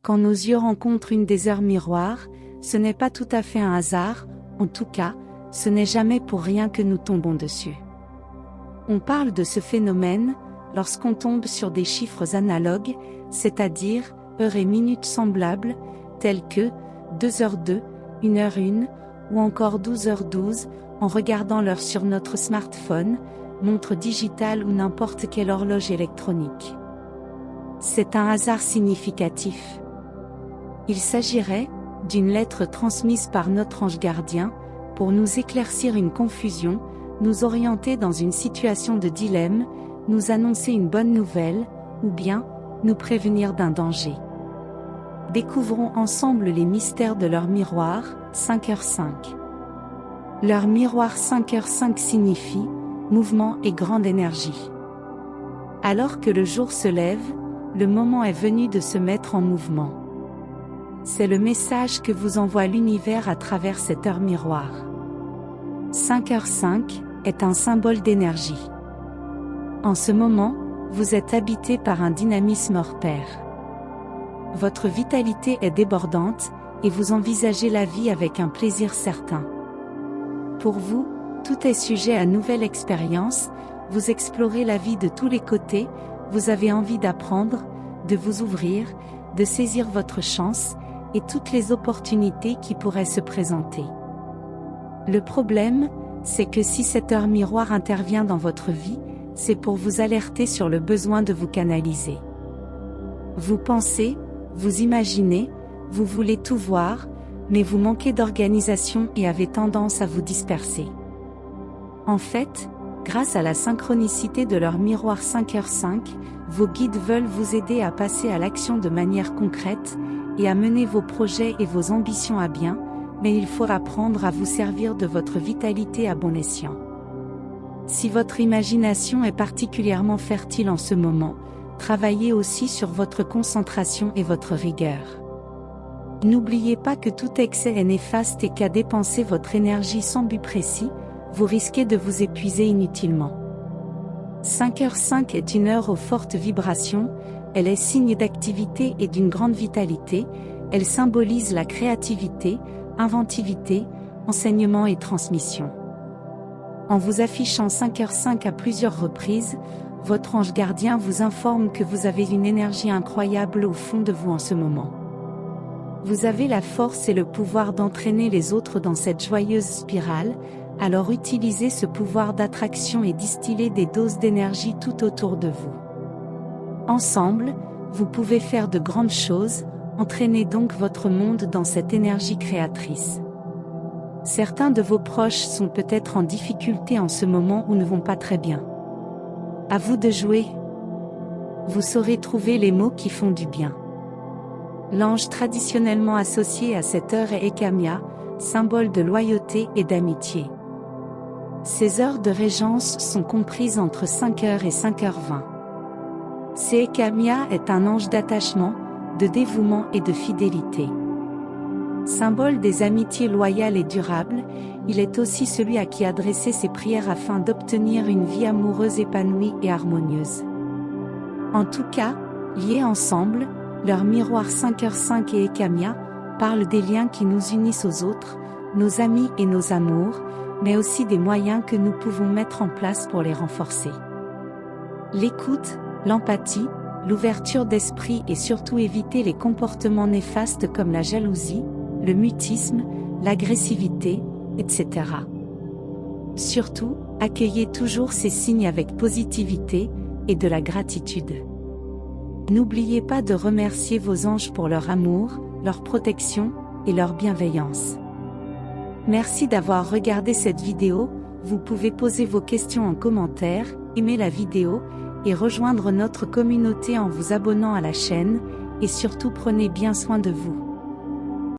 Quand nos yeux rencontrent une des heures miroirs, ce n'est pas tout à fait un hasard, en tout cas, ce n'est jamais pour rien que nous tombons dessus. On parle de ce phénomène lorsqu'on tombe sur des chiffres analogues, c'est-à-dire heures et minutes semblables, tels que 2h02, 1h01, ou encore 12h12, en regardant l'heure sur notre smartphone, montre digitale ou n'importe quelle horloge électronique. C'est un hasard significatif. Il s'agirait d'une lettre transmise par notre ange gardien, pour nous éclaircir une confusion, nous orienter dans une situation de dilemme, nous annoncer une bonne nouvelle, ou bien, nous prévenir d'un danger. Découvrons ensemble les mystères de leur miroir, 5h05. Leur miroir 5h05 signifie mouvement et grande énergie. Alors que le jour se lève, le moment est venu de se mettre en mouvement. C'est le message que vous envoie l'univers à travers cette heure miroir. 5h05 est un symbole d'énergie. En ce moment, vous êtes habité par un dynamisme hors pair. Votre vitalité est débordante, et vous envisagez la vie avec un plaisir certain. Pour vous, tout est sujet à nouvelle expérience, vous explorez la vie de tous les côtés, vous avez envie d'apprendre, de vous ouvrir, de saisir votre chance, et toutes les opportunités qui pourraient se présenter. Le problème, c'est que si cette heure miroir intervient dans votre vie, c'est pour vous alerter sur le besoin de vous canaliser. Vous pensez, vous imaginez, vous voulez tout voir, mais vous manquez d'organisation et avez tendance à vous disperser. En fait, grâce à la synchronicité de leur miroir 5h05, vos guides veulent vous aider à passer à l'action de manière concrète, et à mener vos projets et vos ambitions à bien, mais il faut apprendre à vous servir de votre vitalité à bon escient. Si votre imagination est particulièrement fertile en ce moment, travaillez aussi sur votre concentration et votre rigueur. N'oubliez pas que tout excès est néfaste et qu'à dépenser votre énergie sans but précis, vous risquez de vous épuiser inutilement. 5h05 est une heure aux fortes vibrations, elle est signe d'activité et d'une grande vitalité, elle symbolise la créativité, inventivité, enseignement et transmission. En vous affichant 5h05 à plusieurs reprises, votre ange gardien vous informe que vous avez une énergie incroyable au fond de vous en ce moment. Vous avez la force et le pouvoir d'entraîner les autres dans cette joyeuse spirale, alors utilisez ce pouvoir d'attraction et distillez des doses d'énergie tout autour de vous. Ensemble, vous pouvez faire de grandes choses, entraînez donc votre monde dans cette énergie créatrice. Certains de vos proches sont peut-être en difficulté en ce moment ou ne vont pas très bien. À vous de jouer. Vous saurez trouver les mots qui font du bien. L'ange traditionnellement associé à cette heure est Ekamia, symbole de loyauté et d'amitié. Ces heures de régence sont comprises entre 5h et 5h20. Ekamia est un ange d'attachement, de dévouement et de fidélité. Symbole des amitiés loyales et durables, il est aussi celui à qui adresser ses prières afin d'obtenir une vie amoureuse épanouie et harmonieuse. En tout cas, liés ensemble, leur miroir 5h05 et Ekamia parlent des liens qui nous unissent aux autres, nos amis et nos amours, mais aussi des moyens que nous pouvons mettre en place pour les renforcer. L'écoute, l'empathie, l'ouverture d'esprit et surtout éviter les comportements néfastes comme la jalousie, le mutisme, l'agressivité, etc. Surtout, accueillez toujours ces signes avec positivité et de la gratitude. N'oubliez pas de remercier vos anges pour leur amour, leur protection et leur bienveillance. Merci d'avoir regardé cette vidéo, vous pouvez poser vos questions en commentaire, aimer la vidéo, et rejoindre notre communauté en vous abonnant à la chaîne, et surtout prenez bien soin de vous.